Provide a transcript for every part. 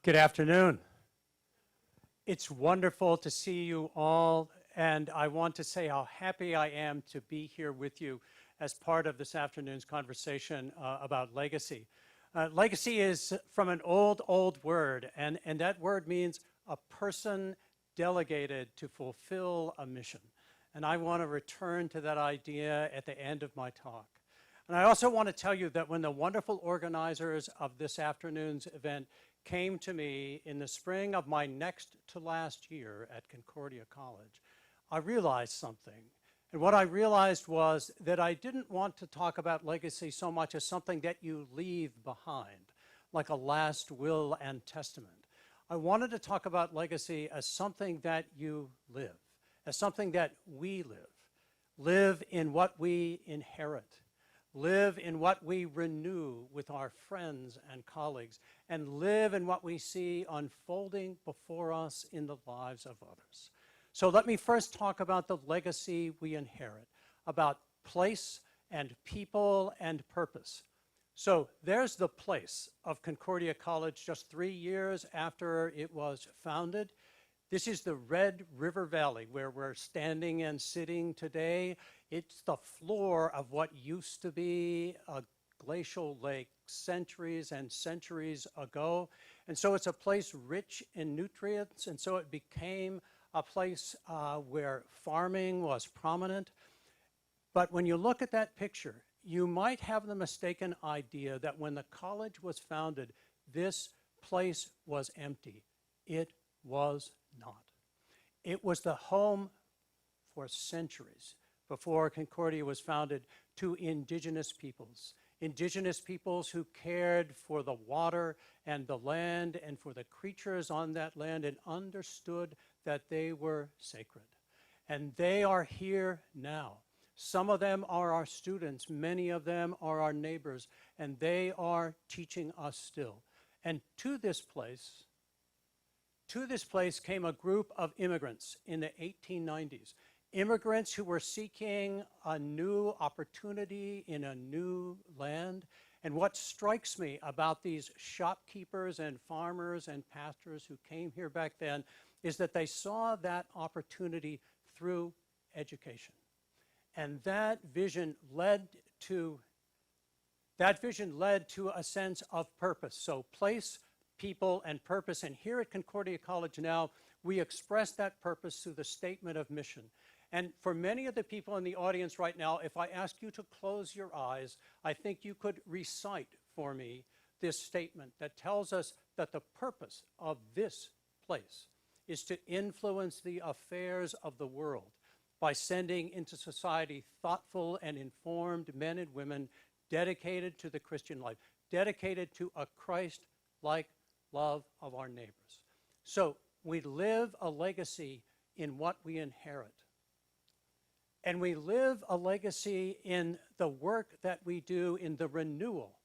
Good afternoon. It's wonderful to see you all, and I want to say how happy I am to be here with you as part of this afternoon's conversation about legacy. Legacy is from an old word, and that word means a person delegated to fulfill a mission. And I want to return to that idea at the end of my talk. And I also want to tell you that when the wonderful organizers of this afternoon's event came to me in the spring of my next to last year at Concordia College, I realized something. And what I realized was that I didn't want to talk about legacy so much as something that you leave behind, like a last will and testament. I wanted to talk about legacy as something that you live, as something that we live in what we inherit, live in what we renew with our friends and colleagues, and live in what we see unfolding before us in the lives of others. So let me first talk about the legacy we inherit, about place and people and purpose. So there's the place of Concordia College just 3 years after it was founded. This is the Red River Valley where we're standing and sitting today. It's the floor of what used to be a glacial lake centuries and centuries ago. And so it's a place rich in nutrients, and so it became a place where farming was prominent. But when you look at that picture, you might have the mistaken idea that when the college was founded, this place was empty. It was not. It was the home for centuries before Concordia was founded to indigenous peoples who cared for the water and the land and for the creatures on that land and understood that they were sacred. And they are here now. Some of them are our students, many of them are our neighbors, and they are teaching us still. And to this place came a group of immigrants in the 1890s. Immigrants who were seeking a new opportunity in a new land. And what strikes me about these shopkeepers and farmers and pastors who came here back then is that they saw that opportunity through education. And that vision led to a sense of purpose. So place, people, and purpose. And here at Concordia College now, we express that purpose through the statement of mission. And for many of the people in the audience right now, if I ask you to close your eyes, I think you could recite for me this statement that tells us that the purpose of this place is to influence the affairs of the world by sending into society thoughtful and informed men and women dedicated to the Christian life, dedicated to a Christ-like love of our neighbors. So we live a legacy in what we inherit. And we live a legacy in the work that we do in the renewal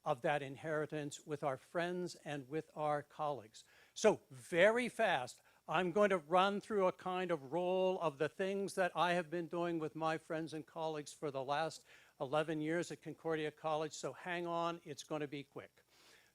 of that inheritance with our friends and with our colleagues. So very fast, I'm going to run through a kind of roll of the things that I have been doing with my friends and colleagues for the last 11 years at Concordia College, so hang on, it's going to be quick.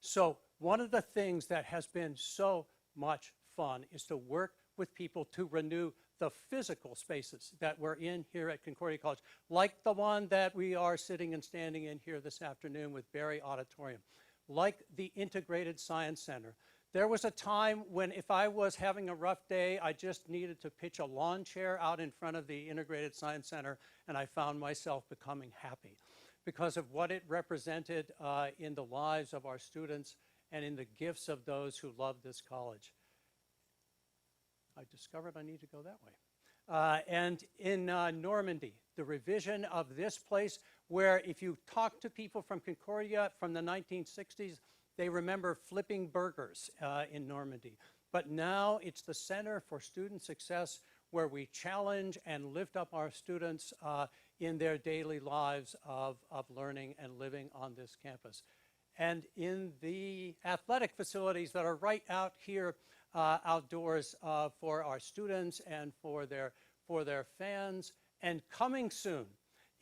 So one of the things that has been so much fun is to work with people to renew the physical spaces that we're in here at Concordia College, like the one that we are sitting and standing in here this afternoon with Barry Auditorium, like the Integrated Science Center. There was a time when if I was having a rough day, I just needed to pitch a lawn chair out in front of the Integrated Science Center, and I found myself becoming happy because of what it represented in the lives of our students and in the gifts of those who love this college. I discovered I need to go that way. And in Normandy, the revision of this place where if you talk to people from Concordia from the 1960s, they remember flipping burgers in Normandy. But now it's the Center for Student Success where we challenge and lift up our students in their daily lives of learning and living on this campus. And in the athletic facilities that are right out here outdoors for our students and for their fans. And coming soon,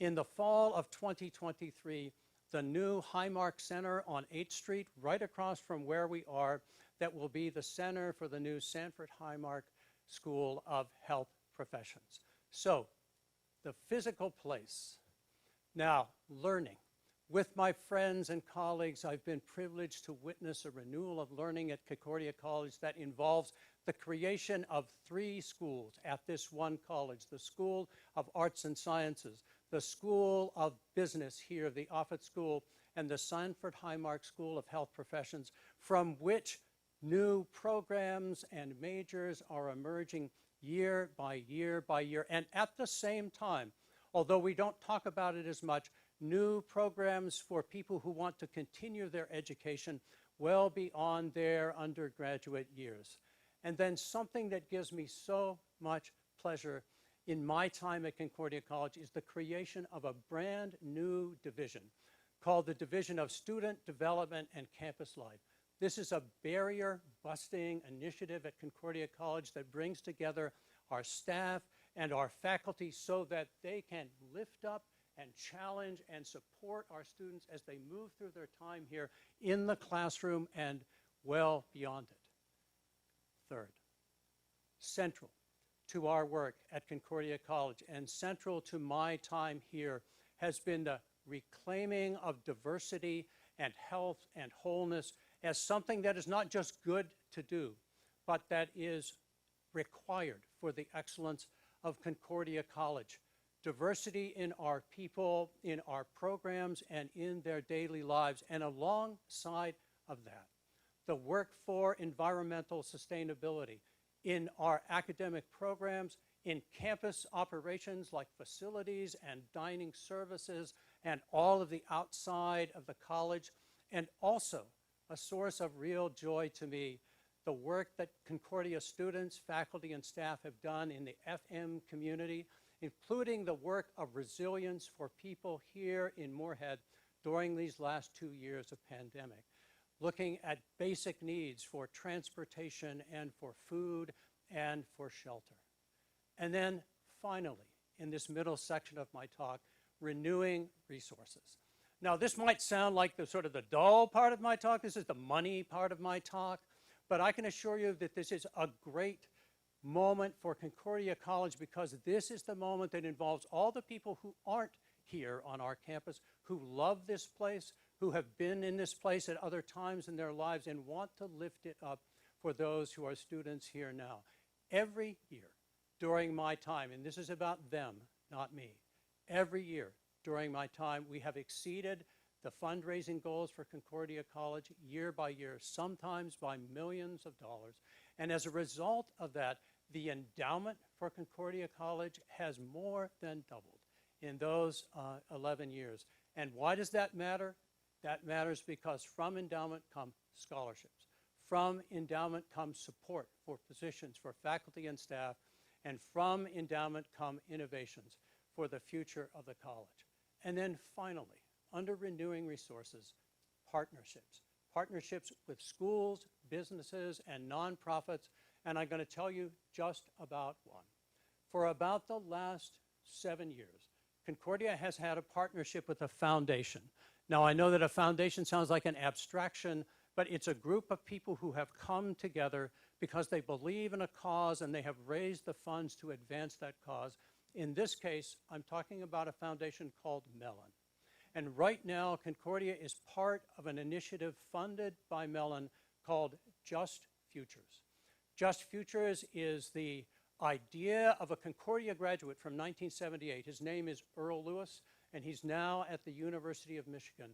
in the fall of 2023, the new Highmark Center on 8th Street, right across from where we are, that will be the center for the new Sanford Highmark School of Health Professions. So, the physical place. Now, learning. With my friends and colleagues, I've been privileged to witness a renewal of learning at Concordia College that involves the creation of 3 schools at this one college: the School of Arts and Sciences, the School of Business here, the Offutt School, and the Sanford Highmark School of Health Professions, from which new programs and majors are emerging year by year by year. And at the same time, although we don't talk about it as much, new programs for people who want to continue their education well beyond their undergraduate years. And then something that gives me so much pleasure in my time at Concordia College is the creation of a brand new division called the Division of Student Development and Campus Life. This is a barrier-busting initiative at Concordia College that brings together our staff and our faculty so that they can lift up and challenge and support our students as they move through their time here in the classroom and well beyond it. Third, central to our work at Concordia College and central to my time here has been the reclaiming of diversity and health and wholeness as something that is not just good to do, but that is required for the excellence of Concordia College. Diversity in our people, in our programs, and in their daily lives. And alongside of that, the work for environmental sustainability in our academic programs, in campus operations like facilities and dining services, and all of the outside of the college, and also a source of real joy to me, the work that Concordia students, faculty, and staff have done in the FM community, including the work of resilience for people here in Moorhead during these last 2 years of pandemic, looking at basic needs for transportation and for food and for shelter. And then finally, in this middle section of my talk, renewing resources. Now, this might sound like the sort of the dull part of my talk. This is the money part of my talk. But I can assure you that this is a great moment for Concordia College because this is the moment that involves all the people who aren't here on our campus, who love this place, who have been in this place at other times in their lives and want to lift it up for those who are students here now. Every year during my time, and this is about them, not me, every year during my time, we have exceeded the fundraising goals for Concordia College year by year, sometimes by millions of dollars. And as a result of that, the endowment for Concordia College has more than doubled in those 11 years. And why does that matter? That matters because from endowment come scholarships. From endowment comes support for positions for faculty and staff, and from endowment come innovations for the future of the college. And then finally, under renewing resources, partnerships. Partnerships with schools, businesses, and nonprofits, and I'm going to tell you just about one. For about the last 7 years, Concordia has had a partnership with a foundation. Now, I know that a foundation sounds like an abstraction, but it's a group of people who have come together because they believe in a cause and they have raised the funds to advance that cause. In this case, I'm talking about a foundation called Mellon. And right now, Concordia is part of an initiative funded by Mellon called Just Futures. Just Futures is the idea of a Concordia graduate from 1978. His name is Earl Lewis, and he's now at the University of Michigan.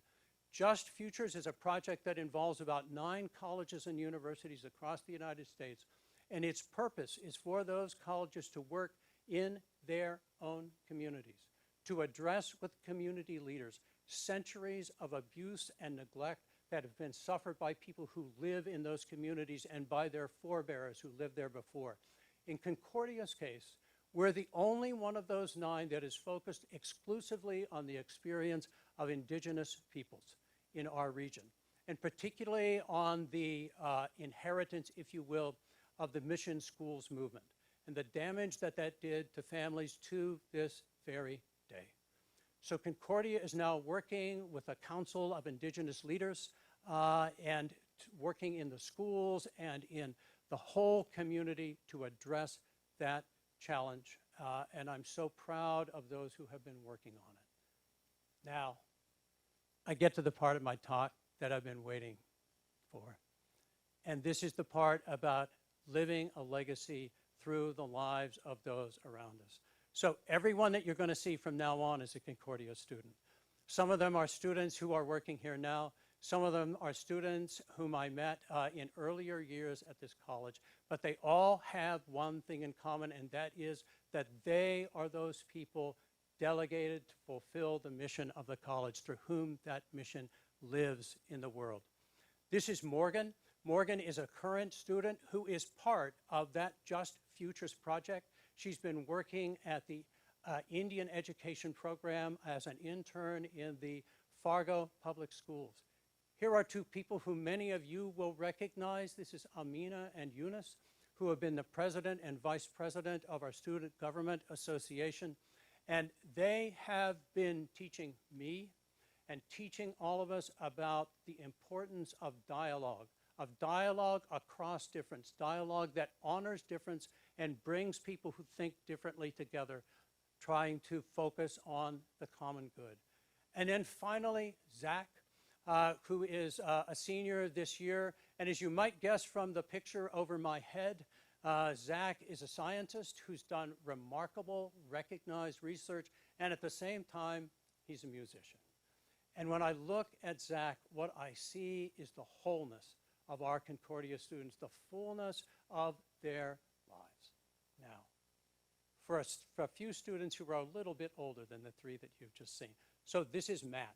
Just Futures is a project that involves about 9 colleges and universities across the United States, and its purpose is for those colleges to work in their own communities, to address with community leaders centuries of abuse and neglect that have been suffered by people who live in those communities and by their forebears who lived there before. In Concordia's case, we're the only one of those 9 that is focused exclusively on the experience of indigenous peoples in our region, and particularly on the inheritance, if you will, of the mission schools movement and the damage that that did to families to this very day. So Concordia is now working with a council of indigenous leaders and working in the schools and in the whole community to address that challenge. And I'm so proud of those who have been working on it. Now, I get to the part of my talk that I've been waiting for. And this is the part about living a legacy through the lives of those around us. So everyone that you're going to see from now on is a Concordia student. Some of them are students who are working here now. Some of them are students whom I met in earlier years at this college. But they all have one thing in common, and that is that they are those people delegated to fulfill the mission of the college, through whom that mission lives in the world. This is Morgan. Morgan is a current student who is part of that Just Futures project. She's been working at the Indian education program as an intern in the Fargo Public Schools. Here are two people who many of you will recognize. This is Amina and Yunus, who have been the president and vice president of our Student Government Association. And they have been teaching me and teaching all of us about the importance of dialogue across difference, dialogue that honors difference and brings people who think differently together, trying to focus on the common good. And then finally, Zach, who is a senior this year. And as you might guess from the picture over my head, Zach is a scientist who's done remarkable, recognized research, and at the same time, he's a musician. And when I look at Zach, what I see is the wholeness of our Concordia students, the fullness of their lives. Now, for a few students who are a little bit older than the three that you've just seen. So this is Matt.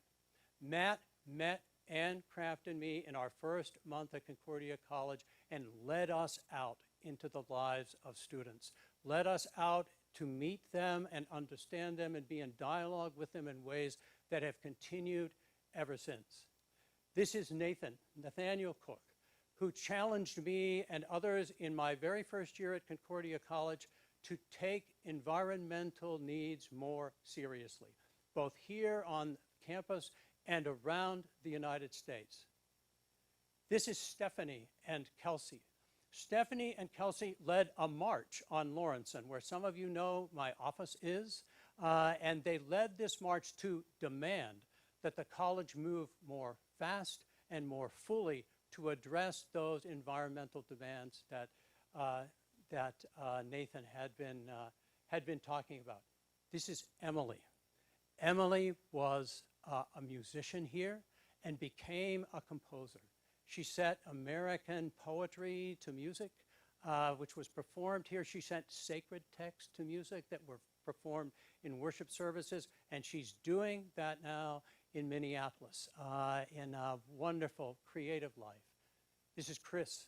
Matt met Ann Craft and me in our first month at Concordia College and led us out into the lives of students, led us out to meet them and understand them and be in dialogue with them in ways that have continued ever since. This is Nathaniel Cook, who challenged me and others in my very first year at Concordia College to take environmental needs more seriously, both here on campus and around the United States. This is Stephanie and Kelsey. Stephanie and Kelsey led a march on Lawrenson, where some of you know my office is, and they led this march to demand that the college move more fast and more fully to address those environmental demands that Nathan had been talking about. This is Emily. Emily was a musician here and became a composer. She set American poetry to music, which was performed here. She set sacred texts to music that were performed in worship services, and she's doing that now in Minneapolis in a wonderful creative life. This is Chris.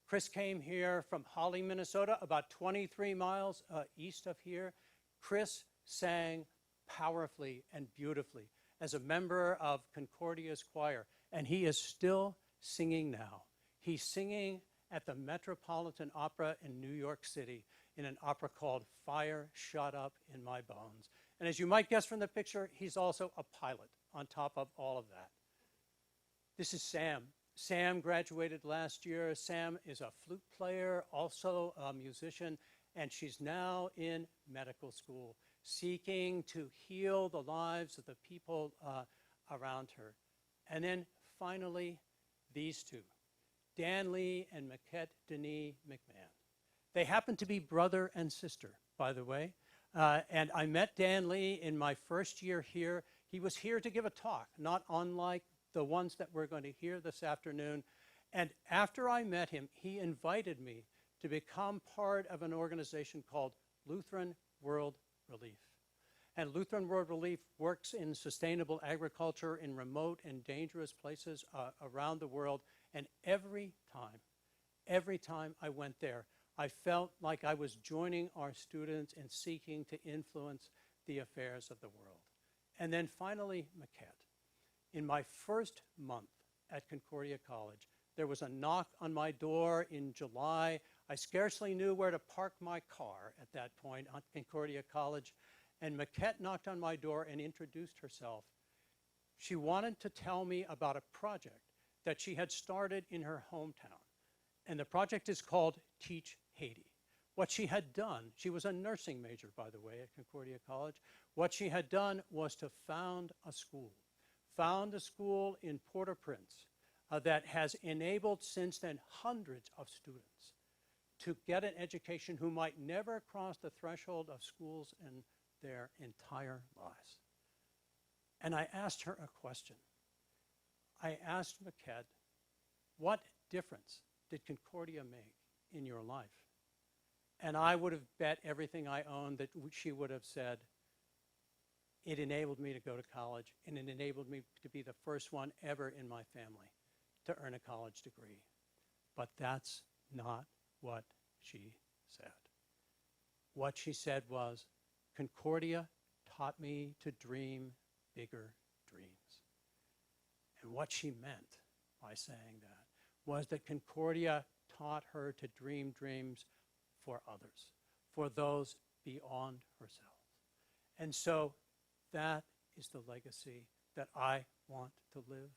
Chris came here from Holly, Minnesota, about 23 miles east of here. Chris sang powerfully and beautifully as a member of Concordia's choir, and he is still singing now. He's singing at the Metropolitan Opera in New York City in an opera called Fire Shut Up in My Bones. And as you might guess from the picture, he's also a pilot on top of all of that. This is Sam. Sam graduated last year. Sam is a flute player, also a musician, and she's now in medical school, seeking to heal the lives of the people around her. And then finally, these two, Dan Lee and Maquette Denis McMahon. They happen to be brother and sister, by the way. And I met Dan Lee in my first year here. He was here to give a talk, not unlike the ones that we're going to hear this afternoon. And after I met him, he invited me to become part of an organization called Lutheran World Relief. And Lutheran World Relief works in sustainable agriculture in remote and dangerous places around the world. And every time I went there, I felt like I was joining our students in seeking to influence the affairs of the world. And then finally, Maquette. In my first month at Concordia College, there was a knock on my door in July. I scarcely knew where to park my car at that point at Concordia College. And Maquette knocked on my door and introduced herself. She wanted to tell me about a project that she had started in her hometown. And the project is called Teach Haiti. What she had done, she was a nursing major, by the way, at Concordia College. What she had done was to found a school in Port-au-Prince that has enabled since then hundreds of students to get an education who might never cross the threshold of schools in their entire lives. And I asked her a question. I asked Maked, what difference did Concordia make in your life? And I would have bet everything I owned that she would have said, it enabled me to go to college, and it enabled me to be the first one ever in my family to earn a college degree. But that's not what she said. What she said was, Concordia taught me to dream bigger dreams. And what she meant by saying that was that Concordia taught her to dream dreams for others, for those beyond herself. And so that is the legacy that I want to live.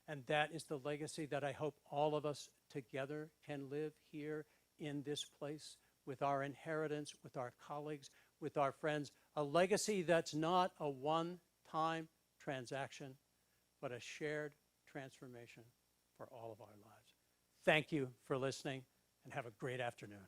And that is the legacy that I hope all of us together can live here in this place with our inheritance, with our colleagues, with our friends. A legacy that's not a one-time transaction, but a shared transformation for all of our lives. Thank you for listening, and have a great afternoon.